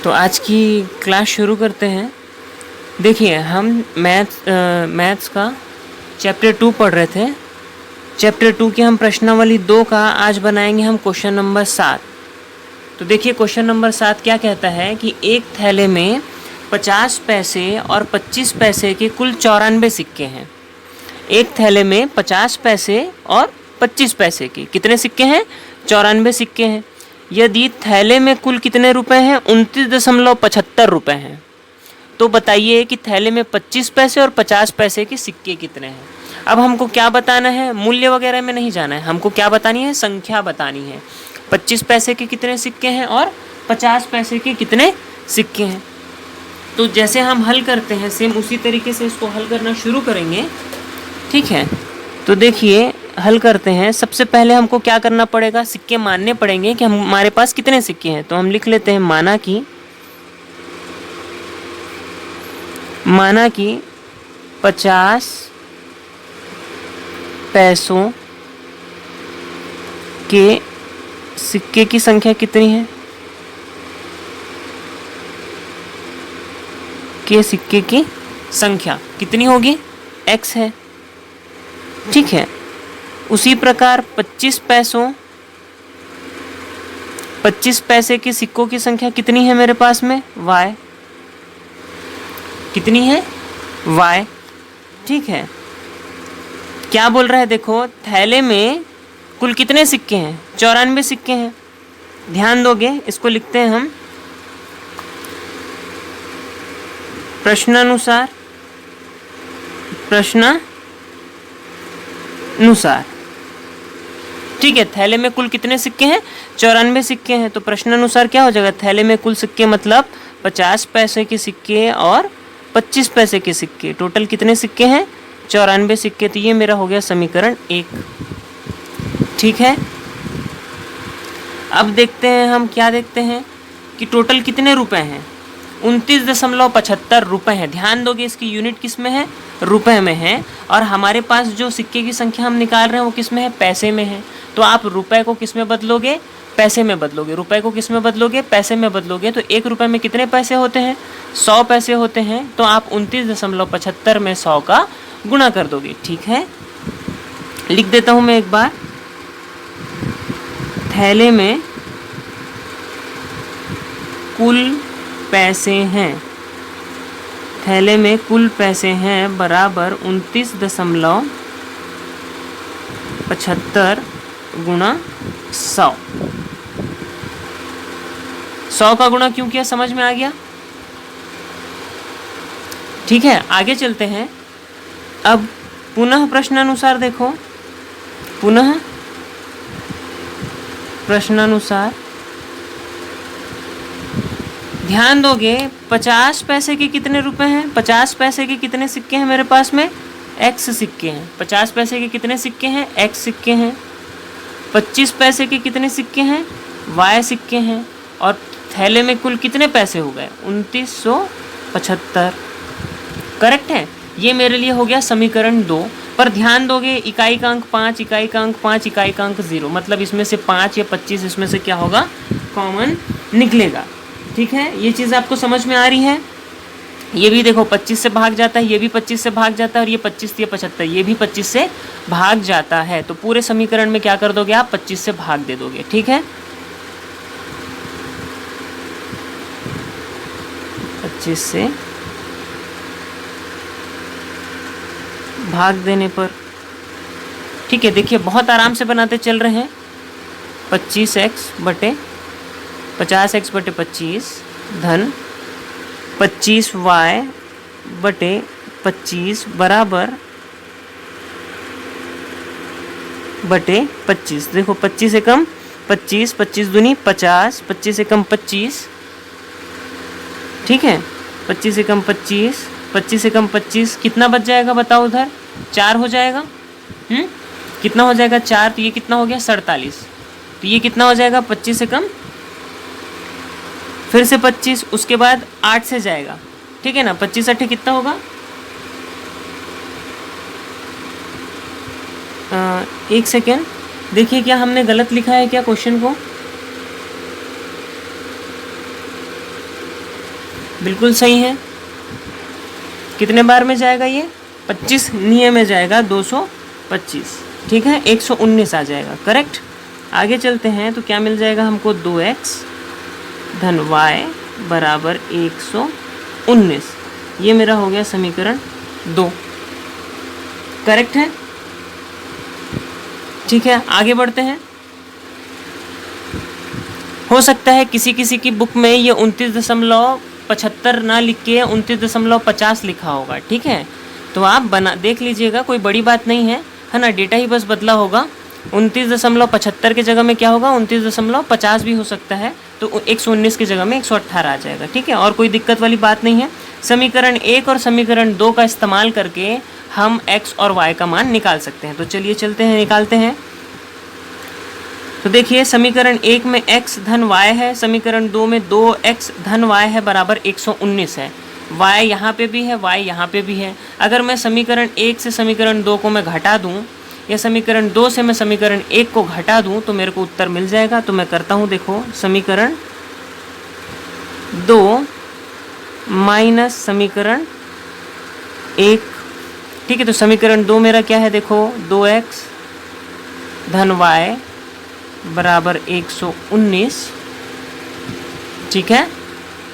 तो आज की क्लास शुरू करते हैं। देखिए हम मैथ्स का चैप्टर 2 पढ़ रहे थे। चैप्टर 2 की हम प्रश्नावली 2 का आज बनाएंगे हम क्वेश्चन नंबर 7। तो देखिए क्वेश्चन नंबर 7 क्या कहता है कि एक थैले में 50 पैसे और 25 पैसे के कुल 94 सिक्के हैं। एक थैले में 50 पैसे और 25 पैसे के कितने सिक्के हैं? 94 सिक्के हैं। यदि थैले में कुल कितने रुपए हैं? 29.75 रुपये हैं। तो बताइए कि थैले में 25 पैसे और 50 पैसे के सिक्के कितने हैं। अब हमको क्या बताना है? मूल्य वगैरह में नहीं जाना है, हमको क्या बतानी है? संख्या बतानी है। 25 पैसे के कितने सिक्के हैं और 50 पैसे के कितने सिक्के हैं। तो जैसे हम हल करते हैं सेम उसी तरीके से इसको हल करना शुरू करेंगे, ठीक है। तो देखिए हल करते हैं। सबसे पहले हमको क्या करना पड़ेगा? सिक्के मानने पड़ेंगे कि हमारे पास कितने सिक्के हैं। तो हम लिख लेते हैं माना कि 50 पैसों के सिक्के की संख्या कितनी है? के सिक्के की संख्या कितनी होगी? x है, ठीक है। उसी प्रकार 25 पैसे के सिक्कों की संख्या कितनी है मेरे पास में? y। कितनी है? y, ठीक है। क्या बोल रहा है? देखो थैले में कुल कितने सिक्के हैं? 94 सिक्के हैं। ध्यान दोगे, इसको लिखते हैं हम प्रश्नानुसार। ठीक है। थैले में कुल कितने सिक्के हैं? 94 सिक्के हैं। तो प्रश्नानुसार क्या हो जाएगा? थैले में कुल सिक्के मतलब 50 पैसे के सिक्के और 25 पैसे के सिक्के। टोटल कितने सिक्के हैं? 94 सिक्के। तो ये मेरा हो गया समीकरण 1, ठीक है। अब देखते हैं हम क्या देखते हैं कि टोटल कितने रुपए हैं? 29.75 रुपये है। ध्यान दोगे इसकी यूनिट किस में है? रुपए में है। और हमारे पास जो सिक्के की संख्या हम निकाल रहे हैं वो किस में है? पैसे में है। तो आप रुपए को किस में बदलोगे? पैसे में बदलोगे। रुपए को किस में बदलोगे? पैसे में बदलोगे। तो 1 रुपये में कितने पैसे होते हैं? 100 पैसे होते हैं। तो आप 29.75 में 100 का गुणा कर दोगे, ठीक है। लिख देता हूँ मैं एक बार। थैले में कुल पैसे हैं, थैले में कुल पैसे हैं बराबर 29.75 गुणा 100। 100 का गुणा क्यों किया? समझ में आ गया, ठीक है। आगे चलते हैं। अब पुनः प्रश्नानुसार देखो, पुनः प्रश्नानुसार ध्यान दोगे 50 पैसे के कितने रुपए हैं? 50 पैसे के कितने सिक्के हैं मेरे पास में? x सिक्के हैं। 50 पैसे के कितने सिक्के हैं? x सिक्के हैं। 25 पैसे के कितने सिक्के हैं? y सिक्के हैं। और थैले में कुल कितने पैसे हो गए? 2975, करेक्ट है। ये मेरे लिए हो गया समीकरण 2। पर ध्यान दोगे इकाई का अंक 5, इकाई का अंक 5, इकाई का अंक 0, मतलब इसमें से 5 या 25 इसमें से क्या होगा? कॉमन निकलेगा, ठीक है। ये चीज़ आपको समझ में आ रही है? ये भी देखो 25 से भाग जाता है, ये भी 25 से भाग जाता है, और ये 25 या 75 ये भी 25 से भाग जाता है। तो पूरे समीकरण में क्या कर दोगे आप? 25 से भाग दे दोगे, ठीक है। 25 से भाग देने पर, ठीक है। देखिए बहुत आराम से बनाते चल रहे हैं। 25x बटे 50x बटे 25 धन 25y बटे 25 बराबर बटे 25। देखो 25 से कम 25, 25 दूनी 50, 25 से कम 25, ठीक है। 25 से कम 25, 25 से कम 25 कितना बच जाएगा बताओ? उधर 4 हो जाएगा। कितना हो जाएगा? 4। तो ये कितना हो गया? 47। तो ये कितना हो जाएगा? 25 से कम, फिर से 25, उसके बाद 8 से जाएगा, ठीक है ना। 25 8 कितना होगा? एक सेकेंड देखिए, क्या हमने गलत लिखा है क्या क्वेश्चन को? बिल्कुल सही है। कितने बार में जाएगा ये? 25 नियम में जाएगा 225, ठीक है, 119 आ जाएगा, करेक्ट। आगे चलते हैं तो क्या मिल जाएगा हमको? 2x धन y बराबर 119। ये मेरा हो गया समीकरण 2, करेक्ट है, ठीक है। आगे बढ़ते हैं। हो सकता है किसी किसी की बुक में ये 29.75 ना लिख के 29.50 लिखा होगा, ठीक है। तो आप बना देख लीजिएगा, कोई बड़ी बात नहीं है ना, डेटा ही बस बदला होगा। 29.75 की जगह में क्या होगा? 29.50 भी हो सकता है, तो 119 की जगह में 118 आ जाएगा, ठीक है। और कोई दिक्कत वाली बात नहीं है। समीकरण 1 और समीकरण 2 का इस्तेमाल करके हम x और y का मान निकाल सकते हैं। तो चलिए चलते हैं, निकालते हैं। तो देखिए समीकरण 1 में x धन y है, समीकरण 2 में 2x धन y है बराबर 119 है। y यहाँ पे भी है, y यहाँ पे भी है। अगर मैं समीकरण 1 से समीकरण 2 को मैं घटा दूँ, या समीकरण 2 से मैं समीकरण 1 को घटा दूँ, तो मेरे को उत्तर मिल जाएगा। तो मैं करता हूँ, देखो समीकरण 2 माइनस समीकरण 1, ठीक है। तो समीकरण 2 मेरा क्या है? देखो 2x धन y बराबर 119, ठीक है।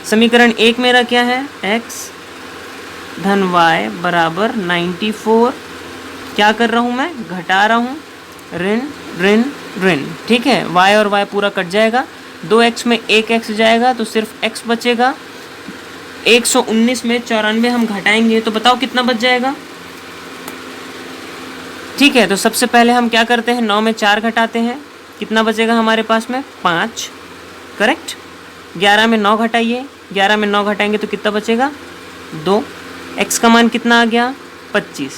समीकरण 1 मेरा क्या है? x धन y बराबर 94। क्या कर रहा हूँ मैं? घटा रहा हूँ, ऋण ऋण ऋण, ठीक है। y और y पूरा कट जाएगा, 2x में 1x जाएगा तो सिर्फ x बचेगा। 119 में 94 हम घटाएंगे तो बताओ कितना बच जाएगा? ठीक है, तो सबसे पहले हम क्या करते हैं? 9 में 4 घटाते हैं, कितना बचेगा हमारे पास में? 5, करेक्ट। 11 में 9 घटाइए, 11 में 9 घटाएंगे तो कितना बचेगा? 2। x का मान कितना आ गया? 25,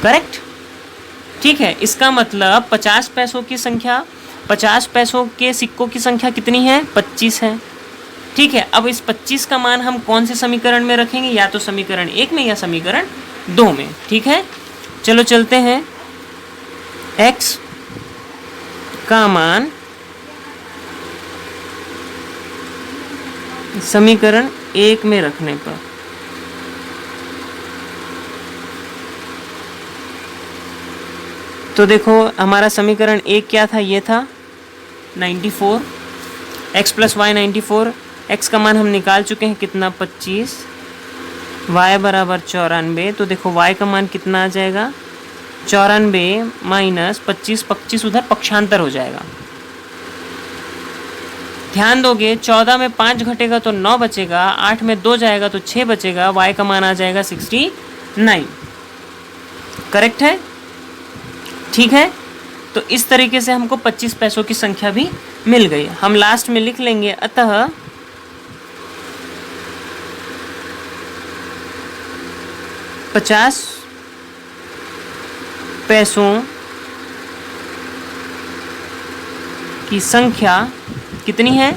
करेक्ट, ठीक है। इसका मतलब 50 पैसों की संख्या, 50 पैसों के सिक्कों की संख्या कितनी है? 25 है, ठीक है। अब इस 25 का मान हम कौन से समीकरण में रखेंगे? या तो समीकरण 1 में या समीकरण 2 में, ठीक है। चलो चलते हैं। x का मान समीकरण 1 में रखने पर तो देखो हमारा समीकरण 1 क्या था? ये था 94, x प्लस वाई 94। x का मान हम निकाल चुके हैं, कितना? 25, y बराबर 94। तो देखो y का मान कितना आ जाएगा? 94 माइनस 25, 25 उधर पक्षांतर हो जाएगा। ध्यान दोगे 14 में 5 घटेगा तो 9 बचेगा, 8 में 2 जाएगा तो 6 बचेगा, y का मान आ जाएगा 69, करेक्ट है, ठीक है। तो इस तरीके से हमको 25 पैसों की संख्या भी मिल गई। हम लास्ट में लिख लेंगे, अतः पचास पैसों की संख्या कितनी है?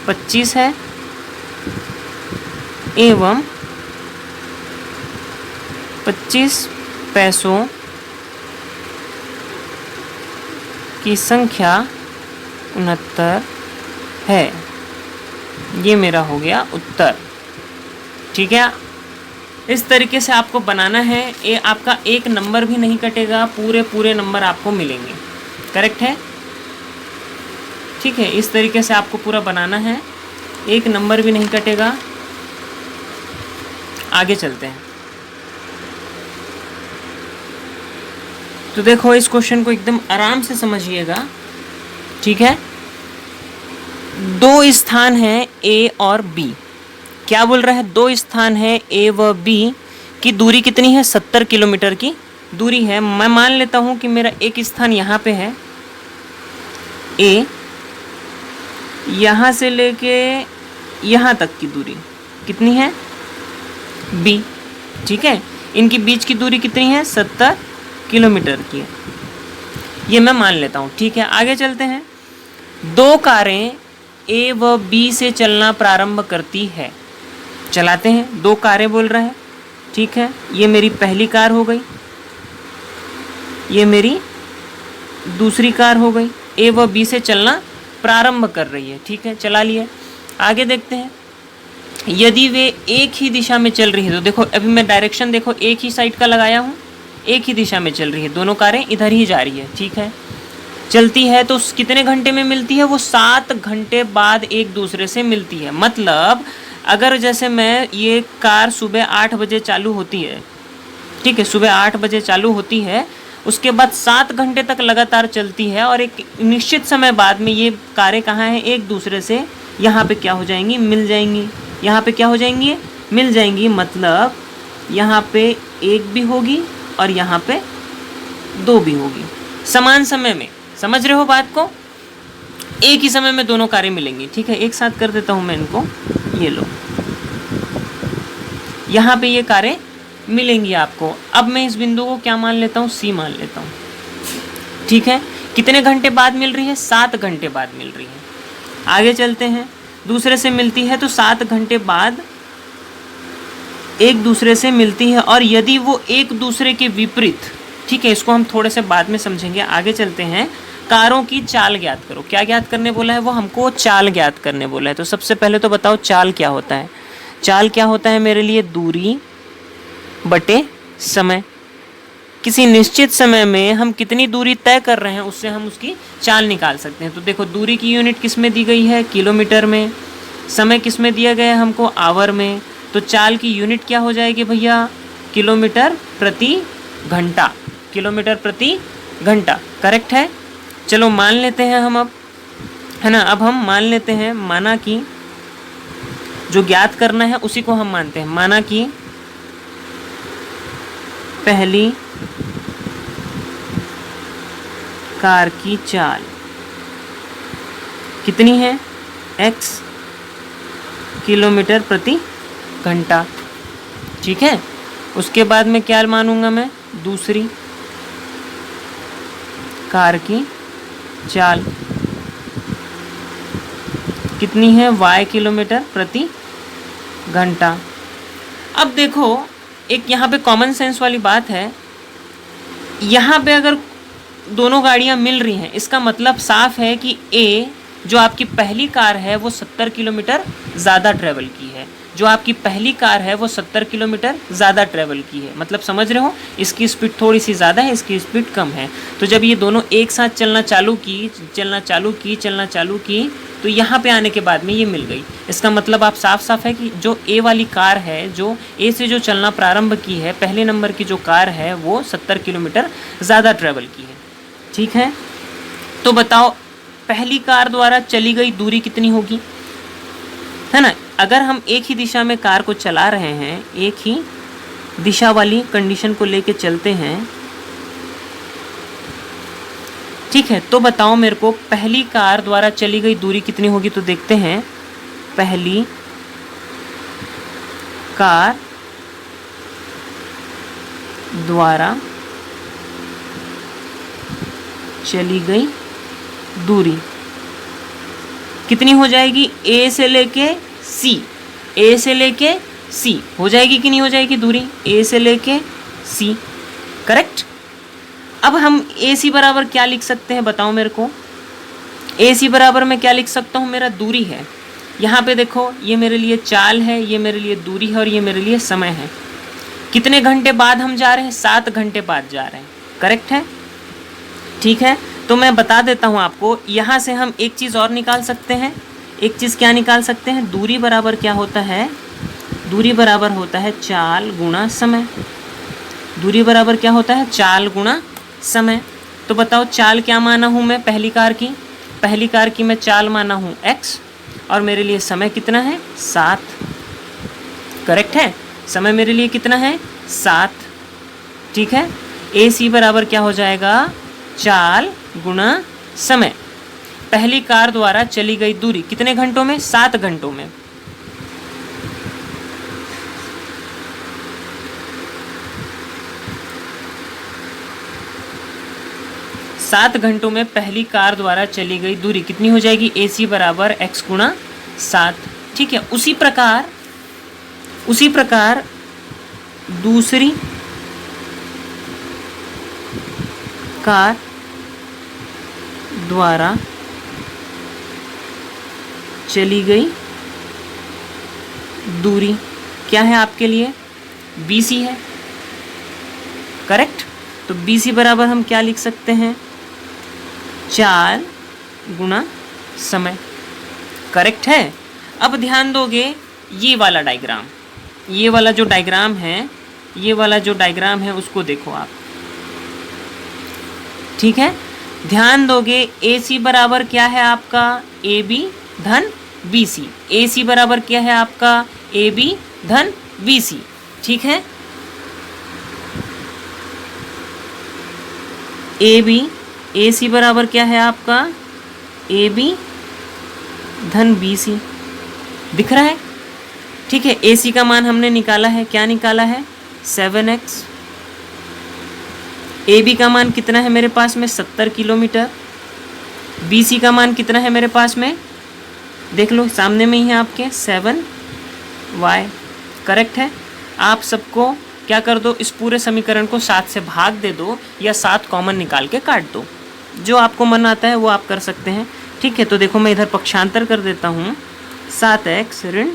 25 है, एवं 25 पैसों की संख्या 69 है। ये मेरा हो गया उत्तर, ठीक है। इस तरीके से आपको बनाना है। ये आपका एक नंबर भी नहीं कटेगा, पूरे नंबर आपको मिलेंगे, करेक्ट है, ठीक है। इस तरीके से आपको पूरा बनाना है, एक नंबर भी नहीं कटेगा। आगे चलते हैं। तो देखो इस क्वेश्चन को एकदम आराम से समझिएगा, ठीक है। 2 स्थान हैं A और B। क्या बोल रहा है? 2 स्थान है A व B की दूरी कितनी है? 70 किलोमीटर की दूरी है। मैं मान लेता हूं कि मेरा एक स्थान यहाँ पे है A, यहाँ से लेके यहाँ तक की दूरी कितनी है? B, ठीक है। इनकी बीच की दूरी कितनी है? 70 किलोमीटर की है, ये मैं मान लेता हूँ, ठीक है। आगे चलते हैं। 2 कारें A व B से चलना प्रारंभ करती है। चलाते हैं। 2 कारें बोल रहा है, ठीक है। ये मेरी पहली कार हो गई, ये मेरी दूसरी कार हो गई। A व B से चलना प्रारंभ कर रही है, ठीक है, चला लिए। आगे देखते हैं। यदि वे एक ही दिशा में चल रही है, तो देखो अभी मैं डायरेक्शन देखो एक ही साइड का लगाया हूँ, एक ही दिशा में चल रही है, दोनों कारें इधर ही जा रही है, ठीक है, चलती है तो कितने घंटे में मिलती है, वो 7 घंटे बाद एक दूसरे से मिलती है। मतलब अगर जैसे मैं ये कार सुबह 8 बजे चालू होती है, ठीक है, सुबह 8 बजे चालू होती है, उसके बाद 7 घंटे तक लगातार चलती है और एक निश्चित समय बाद में ये कारें कहाँ हैं, एक दूसरे से यहाँ पे क्या हो जाएंगी, मिल जाएंगी, यहाँ पे क्या हो जाएंगी, मिल जाएंगी। मतलब यहाँ पे एक भी होगी और यहाँ पे 2 भी होगी समान समय में। समझ रहे हो बात को? एक ही समय में दोनों कारें मिलेंगी, ठीक है। एक साथ कर देता हूँ मैं इनको, ये लो, यहाँ पे ये कारें मिलेंगी आपको। अब मैं इस बिंदु को क्या मान लेता हूँ, सी मान लेता हूँ, ठीक है। कितने घंटे बाद मिल रही है, 7 घंटे बाद मिल रही है। आगे चलते हैं, दूसरे से मिलती है तो 7 घंटे बाद एक दूसरे से मिलती है, और यदि वो एक दूसरे के विपरीत, ठीक है, इसको हम थोड़े से बाद में समझेंगे। आगे चलते हैं, कारों की चाल ज्ञात करो। क्या ज्ञात करने बोला है, वो हमको चाल ज्ञात करने बोला है। तो सबसे पहले तो बताओ चाल क्या होता है। चाल क्या होता है मेरे लिए, दूरी बटे समय। किसी निश्चित समय में हम कितनी दूरी तय कर रहे हैं, उससे हम उसकी चाल निकाल सकते हैं। तो देखो दूरी की यूनिट किस में दी गई है, किलोमीटर में। समय किस में दिया गया है हमको, आवर में। तो चाल की यूनिट क्या हो जाएगी भैया, किलोमीटर प्रति घंटा, किलोमीटर प्रति घंटा। करेक्ट है। चलो मान लेते हैं हम अब, है ना। अब हम मान लेते हैं, माना कि जो ज्ञात करना है उसी को हम मानते हैं। माना कि पहली कार की चाल कितनी है, x किलोमीटर प्रति घंटा, ठीक है। उसके बाद में क्या मानूंगा मैं, दूसरी कार की चाल कितनी है, y किलोमीटर प्रति घंटा। अब देखो एक यहाँ पे कॉमन सेंस वाली बात है, यहाँ पे अगर दोनों गाड़ियाँ मिल रही हैं, इसका मतलब साफ है कि A जो आपकी पहली कार है वो 70 किलोमीटर ज़्यादा ट्रैवल की है। जो आपकी पहली कार है वो 70 किलोमीटर ज़्यादा ट्रैवल की है। मतलब समझ रहे हो, इसकी स्पीड थोड़ी सी ज़्यादा है, इसकी स्पीड कम है। तो जब ये दोनों एक साथ चलना चालू की तो यहाँ पे आने के बाद में ये मिल गई। इसका मतलब आप साफ है कि जो ए वाली कार है, जो ए से जो चलना प्रारंभ की है, पहले नंबर की जो कार है वो 70 किलोमीटर ज़्यादा ट्रैवल की है, ठीक है। तो बताओ पहली कार द्वारा चली गई दूरी कितनी होगी, है ना। अगर हम एक ही दिशा में कार को चला रहे हैं, एक ही दिशा वाली कंडीशन को लेके चलते हैं, ठीक है, तो बताओ मेरे को पहली कार द्वारा चली गई दूरी कितनी होगी। तो देखते हैं, पहली कार द्वारा चली गई दूरी कितनी हो जाएगी, ए से लेके सी, ए से लेके सी हो जाएगी कि नहीं हो जाएगी दूरी, ए से लेके सी, करेक्ट। अब हम ए सी बराबर क्या लिख सकते हैं, बताओ मेरे को। ए सी बराबर मैं क्या लिख सकता हूँ, मेरा दूरी है। यहाँ पे देखो ये मेरे लिए चाल है, ये मेरे लिए दूरी है और ये मेरे लिए समय है। कितने घंटे बाद हम जा रहे हैं, 7 घंटे बाद जा रहे हैं, करेक्ट है, ठीक है। तो मैं बता देता हूँ आपको, यहाँ से हम एक चीज़ और निकाल सकते हैं। एक चीज़ क्या निकाल सकते हैं, दूरी बराबर क्या होता है, दूरी बराबर होता है चाल गुणा समय। दूरी बराबर क्या होता है, चाल गुणा समय। तो बताओ चाल क्या माना हूँ मैं, पहली कार की मैं चाल माना हूँ x, और मेरे लिए समय कितना है, 7, करेक्ट है। समय मेरे लिए कितना है, 7, ठीक है। ए सी बराबर क्या हो जाएगा, चाल गुणा समय। पहली कार द्वारा चली गई दूरी कितने घंटों में, 7 घंटों में। सात घंटों में पहली कार द्वारा चली गई दूरी कितनी हो जाएगी, ए सी बराबर x गुणा 7, ठीक है। उसी प्रकार दूसरी कार द्वारा चली गई दूरी क्या है आपके लिए, BC है, करेक्ट। तो BC बराबर हम क्या लिख सकते हैं, 4 गुना समय, करेक्ट है। अब ध्यान दोगे ये वाला डायग्राम, ये वाला जो डायग्राम है, ये वाला जो डायग्राम है उसको देखो आप, ठीक है। ध्यान दोगे AC बराबर क्या है आपका, AB धन BC, AC बराबर क्या है आपका, AB धन BC, ठीक है। AC बराबर क्या है आपका, AB धन BC, दिख रहा है, ठीक है। AC का मान हमने निकाला है, क्या निकाला है, 7x। AB का मान कितना है मेरे पास में, 70 किलोमीटर। BC का मान कितना है मेरे पास में, देख लो सामने में ही है आपके, 7y, करेक्ट है। आप सबको क्या कर दो, इस पूरे समीकरण को 7 से भाग दे दो या 7 कॉमन निकाल के काट दो, जो आपको मन आता है वो आप कर सकते हैं, ठीक है। तो देखो मैं इधर पक्षांतर कर देता हूँ, 7x ऋण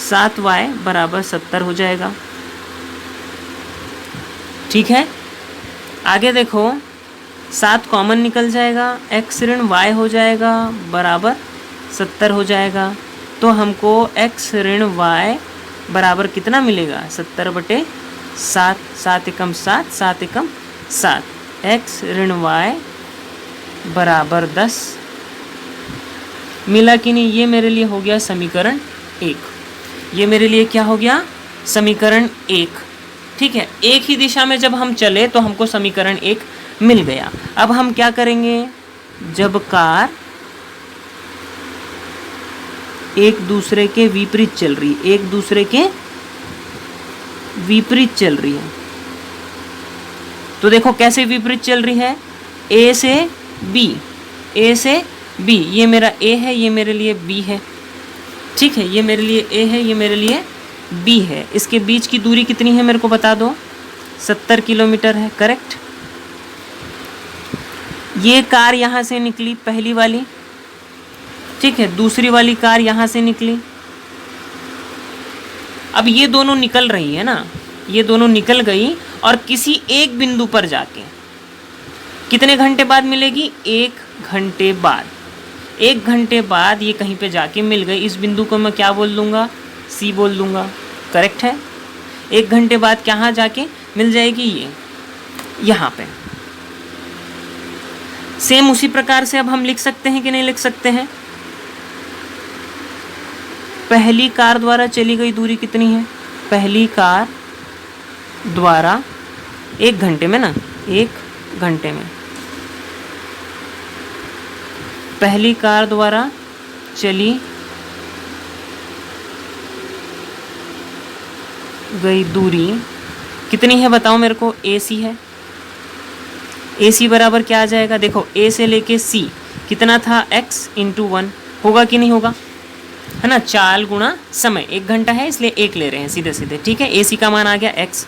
7y बराबर 70 हो जाएगा, ठीक है। आगे देखो 7 कॉमन निकल जाएगा, x ऋण y हो जाएगा बराबर 70 हो जाएगा। तो हमको x ऋण y बराबर कितना मिलेगा, 70/7, 7 एकम 7, 7 एकम 7, x ऋण y बराबर 10 मिला कि नहीं। ये मेरे लिए हो गया समीकरण 1, ये मेरे लिए क्या हो गया, समीकरण 1, ठीक है। एक ही दिशा में जब हम चले तो हमको समीकरण 1 मिल गया। अब हम क्या करेंगे, जब कार एक दूसरे के विपरीत चल रही है, एक दूसरे के विपरीत चल रही है, तो देखो कैसे विपरीत चल रही है, A से B, A से B, ये मेरा A है, ये मेरे लिए B है, ठीक है। ये मेरे लिए A है, ये मेरे लिए B है। इसके बीच की दूरी कितनी है मेरे को बता दो, 70 किलोमीटर है, करेक्ट। ये कार यहाँ से निकली पहली वाली, ठीक है, दूसरी वाली कार यहाँ से निकली। अब ये दोनों निकल रही है ना, ये दोनों निकल गई और किसी एक बिंदु पर जाके कितने घंटे बाद मिलेगी, 1 घंटे बाद। 1 घंटे बाद ये कहीं पे जाके मिल गई, इस बिंदु को मैं क्या बोल दूंगा, C बोल दूंगा, करेक्ट है। 1 घंटे बाद कहाँ जाके मिल जाएगी, ये यहाँ पे। सेम उसी प्रकार से अब हम लिख सकते हैं कि नहीं लिख सकते हैं, पहली कार द्वारा चली गई दूरी कितनी है, पहली कार द्वारा 1 घंटे में ना, 1 घंटे में पहली कार द्वारा चली गई दूरी कितनी है बताओ मेरे को, AC है। AC बराबर क्या आ जाएगा, देखो A से लेके C कितना था, x × 1 होगा कि नहीं होगा, है ना, 4 गुना समय, 1 घंटा है इसलिए 1 ले रहे हैं सीधे सीधे, ठीक है। AC का मान आ गया x,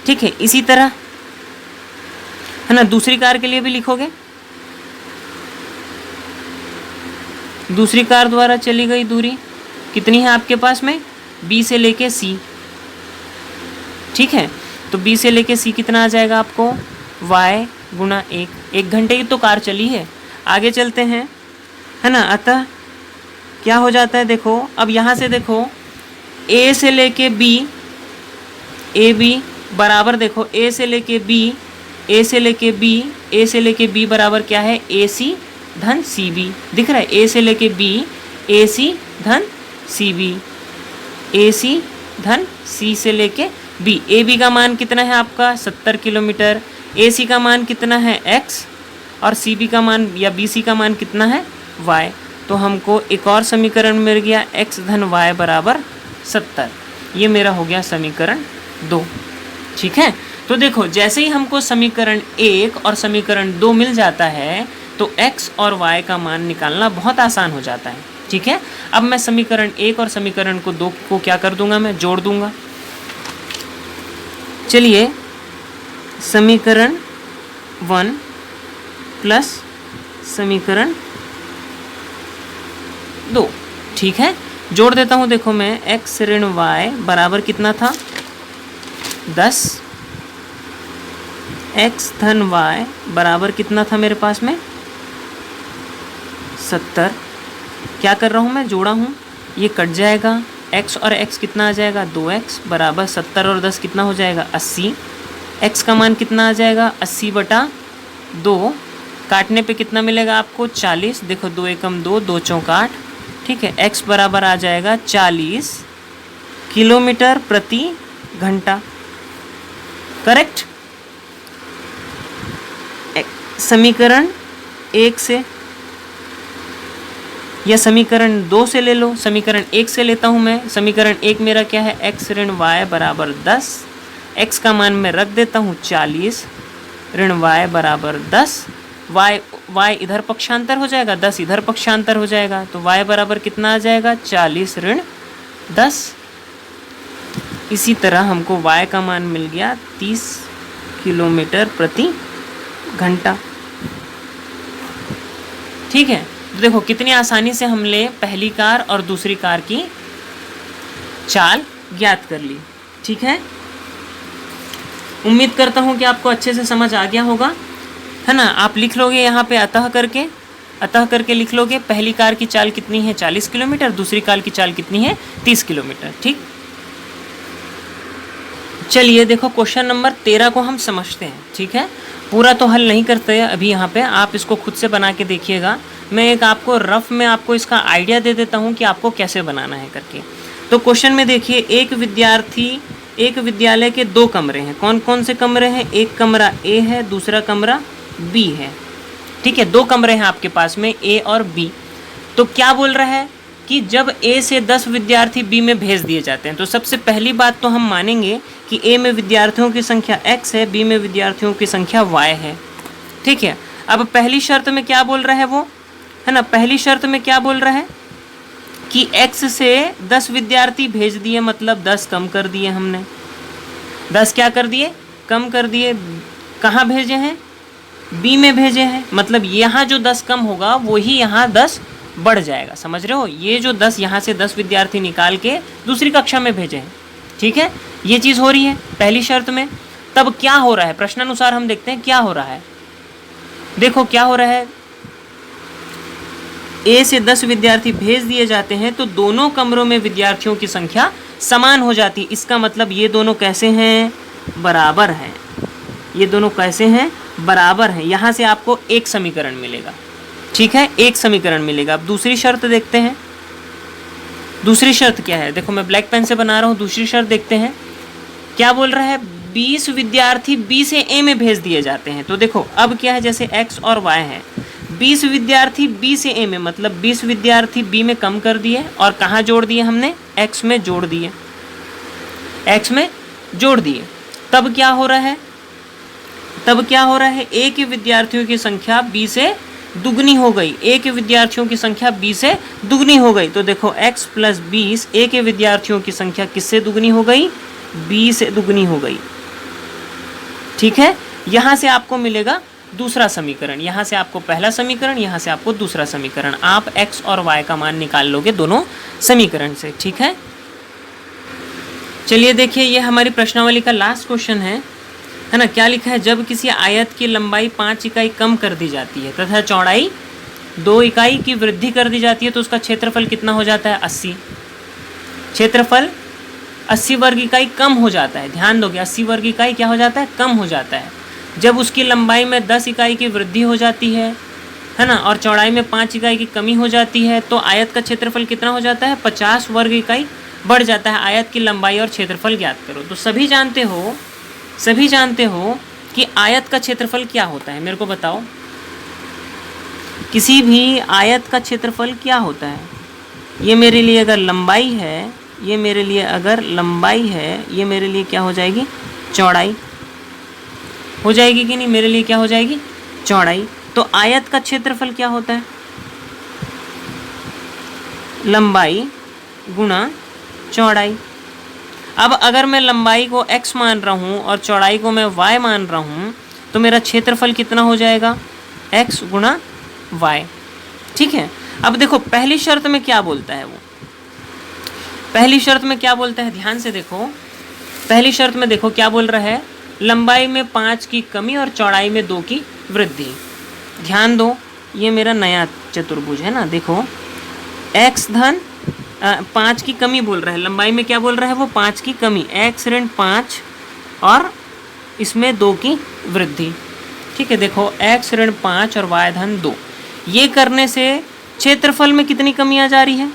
ठीक है। इसी तरह है ना, दूसरी कार के लिए भी लिखोगे, दूसरी कार द्वारा चली गई दूरी कितनी है आपके पास में, B से लेके C, ठीक है। तो B से लेके C कितना आ जाएगा आपको, y गुना 1, 1 घंटे की तो कार चली है। आगे चलते हैं, है ना, अतः क्या हो जाता है, देखो अब यहाँ से देखो A से लेके B, AB बराबर, देखो A से लेके B, A से लेके B, A से लेके B बराबर क्या है, AC धन CB, दिख रहा है, A से लेके B, AC धन CB, AC धन C से लेके B। AB का मान कितना है आपका, 70 किलोमीटर, AC का मान कितना है, x, और CB का मान या BC का मान कितना है, y। तो हमको एक और समीकरण मिल गया, x धन y बराबर 70। ये मेरा हो गया समीकरण 2, ठीक है। तो देखो जैसे ही हमको समीकरण 1 और समीकरण 2 मिल जाता है तो x और y का मान निकालना बहुत आसान हो जाता है, ठीक है। अब मैं समीकरण 1 और समीकरण 2 को क्या कर दूंगा, मैं जोड़ दूंगा। चलिए समीकरण 1 प्लस समीकरण 2, ठीक है। जोड़ देता हूँ, देखो मैं x ऋण y बराबर कितना था 10, x धन y बराबर कितना था मेरे पास में 70। क्या कर रहा हूँ मैं, जोड़ा हूँ, ये कट जाएगा, x और x कितना आ जाएगा 2x बराबर 70 और 10 कितना हो जाएगा 80। x का मान कितना आ जाएगा 80/2, काटने पे कितना मिलेगा आपको 40, देखो 2 एकम 2, 2 चौक 8, ठीक है। x बराबर आ जाएगा 40 किलोमीटर प्रति घंटा, करेक्ट। समीकरण 1 से या समीकरण 2 से ले लो, समीकरण 1 से लेता हूँ मैं। समीकरण 1 मेरा क्या है, x ऋण y बराबर 10, x का मान मैं रख देता हूँ 40 ऋण y बराबर 10, y इधर पक्षांतर हो जाएगा, 10 इधर पक्षांतर हो जाएगा, तो y बराबर कितना आ जाएगा 40 ऋण 10। इसी तरह हमको y का मान मिल गया 30 किलोमीटर प्रति घंटा, ठीक है। तो देखो कितनी आसानी से हमने पहली कार और दूसरी कार की चाल ज्ञात कर ली, ठीक है। उम्मीद करता हूँ कि आपको अच्छे से समझ आ गया होगा, है ना। आप लिख लोगे यहाँ पे अतः करके लिख लोगे, पहली कार की चाल कितनी है 40 किलोमीटर, दूसरी कार की चाल कितनी है 30 किलोमीटर, ठीक। चलिए देखो क्वेश्चन नंबर 13 को हम समझते हैं, ठीक है। पूरा तो हल नहीं करते अभी यहाँ पे, आप इसको खुद से बना के देखिएगा। मैं एक आपको रफ में आपको इसका आइडिया दे देता हूँ कि आपको कैसे बनाना है करके। तो क्वेश्चन में देखिए, एक विद्यालय के 2 कमरे हैं। कौन कौन से कमरे हैं, एक कमरा A है, दूसरा कमरा B है, ठीक है। 2 कमरे हैं आपके पास में A और B। तो क्या बोल रहा है कि जब A से 10 विद्यार्थी B में भेज दिए जाते हैं, तो सबसे पहली बात तो हम मानेंगे कि A में विद्यार्थियों की संख्या x है, B में विद्यार्थियों की संख्या y है, ठीक है। अब पहली शर्त में क्या बोल रहा है वो, है ना, पहली शर्त में क्या बोल रहा है कि x से 10 विद्यार्थी भेज दिए, मतलब 10 कम कर दिए हमने, 10 क्या कर दिए, कम कर दिए। कहाँ भेजे हैं, B में भेजे हैं, मतलब यहाँ जो 10 कम होगा वही यहाँ 10 बढ़ जाएगा, समझ रहे हो। ये जो 10 यहाँ से 10 विद्यार्थी निकाल के दूसरी कक्षा में भेजे हैं, ठीक है। ये चीज़ हो रही है पहली शर्त में। तब क्या हो रहा है, प्रश्नानुसार हम देखते हैं क्या हो रहा है। देखो क्या हो रहा है, A से 10 विद्यार्थी भेज दिए जाते हैं तो दोनों कमरों में विद्यार्थियों की संख्या समान हो जाती। इसका मतलब ये दोनों कैसे हैं, बराबर हैं। ये दोनों कैसे हैं, बराबर हैं। यहाँ से आपको एक समीकरण मिलेगा, ठीक है, एक समीकरण मिलेगा। अब दूसरी शर्त देखते हैं। दूसरी शर्त क्या है, देखो मैं ब्लैक पेन से बना रहा हूँ। दूसरी शर्त देखते हैं क्या बोल रहा है, 20 विद्यार्थी B से A में भेज दिए जाते हैं। तो देखो अब क्या है, जैसे x और y है, 20 विद्यार्थी B से A में, मतलब 20 विद्यार्थी B में कम कर दिए और कहाँ जोड़ दिए हमने, x में जोड़ दिए, x में जोड़ दिए। तब क्या हो रहा है, तब क्या हो रहा है, A के विद्यार्थियों की संख्या B से दुगनी हो गई। A के विद्यार्थियों की संख्या B से दुगनी हो गई। तो देखो x प्लस 20, A के विद्यार्थियों की संख्या किससे दुगनी हो गई, B से दुगनी हो गई, ठीक है। यहाँ से आपको मिलेगा दूसरा समीकरण, यहाँ से आपको पहला समीकरण, यहाँ से आपको दूसरा समीकरण। आप x और y का मान निकाल लोगे दोनों समीकरण से, ठीक है। चलिए देखिए, ये हमारी प्रश्नावली का लास्ट क्वेश्चन है ना। क्या लिखा है, जब किसी आयत की लंबाई 5 इकाई कम कर दी जाती है तथा चौड़ाई 2 इकाई की वृद्धि कर दी जाती है तो उसका क्षेत्रफल कितना हो जाता है, 80। क्षेत्रफल 80 वर्ग इकाई कम हो जाता है। ध्यान दोगे, 80 वर्ग इकाई क्या हो जाता है, कम हो जाता है। जब उसकी लंबाई में 10 इकाई की वृद्धि हो जाती है ना, और चौड़ाई में 5 इकाई की कमी हो जाती है तो आयत का क्षेत्रफल कितना हो जाता है, 50 वर्ग इकाई बढ़ जाता है। आयत की लंबाई और क्षेत्रफल ज्ञात करो। तो सभी जानते हो कि आयत का क्षेत्रफल क्या होता है, मेरे को बताओ। किसी भी आयत का क्षेत्रफल क्या होता है, ये मेरे लिए अगर लंबाई है, ये मेरे लिए अगर लंबाई है, ये मेरे लिए क्या हो जाएगी, चौड़ाई हो जाएगी कि नहीं, मेरे लिए क्या हो जाएगी, चौड़ाई। तो आयत का क्षेत्रफल क्या होता है, लंबाई गुणा चौड़ाई। अब अगर मैं लंबाई को x मान रहा हूँ और चौड़ाई को मैं y मान रहा हूँ तो मेरा क्षेत्रफल कितना हो जाएगा, x गुणा y, ठीक है। अब देखो पहली शर्त में क्या बोलता है वो, पहली शर्त में क्या बोलता है, ध्यान से देखो। पहली शर्त में देखो क्या बोल रहा है, लंबाई में 5 की कमी और चौड़ाई में 2 की वृद्धि। ध्यान दो, ये मेरा नया चतुर्भुज है ना, देखो x धन 5 की कमी बोल रहा है, लंबाई में क्या बोल रहा है वो 5 की कमी, x ऋण 5 और इसमें 2 की वृद्धि। ठीक है, देखो x ऋण 5 और y धन 2। ये करने से क्षेत्रफल में कितनी कमी आ जा रही है,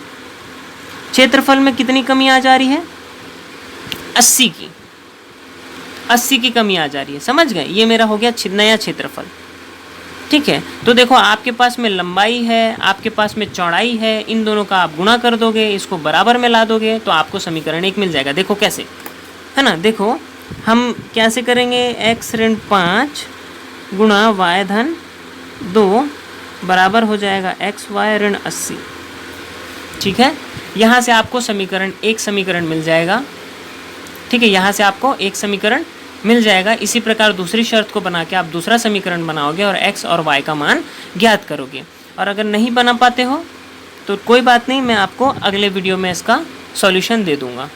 क्षेत्रफल में कितनी कमी आ जा रही है, 80 की कमी आ जा रही है। समझ गए, ये मेरा हो गया नया क्षेत्रफल। ठीक है, तो देखो आपके पास में लंबाई है, आपके पास में चौड़ाई है, इन दोनों का आप गुणा कर दोगे, इसको बराबर में ला दोगे तो आपको समीकरण 1 मिल जाएगा। देखो कैसे है ना, देखो हम कैसे करेंगे, x ऋण 5 गुणा y धन 2 बराबर हो जाएगा xy ऋण 80। ठीक है, यहाँ से आपको एक समीकरण मिल जाएगा। ठीक है, यहाँ से आपको एक समीकरण मिल जाएगा। इसी प्रकार दूसरी शर्त को बना के आप दूसरा समीकरण बनाओगे और x और y का मान ज्ञात करोगे। और अगर नहीं बना पाते हो तो कोई बात नहीं, मैं आपको अगले वीडियो में इसका सॉल्यूशन दे दूँगा।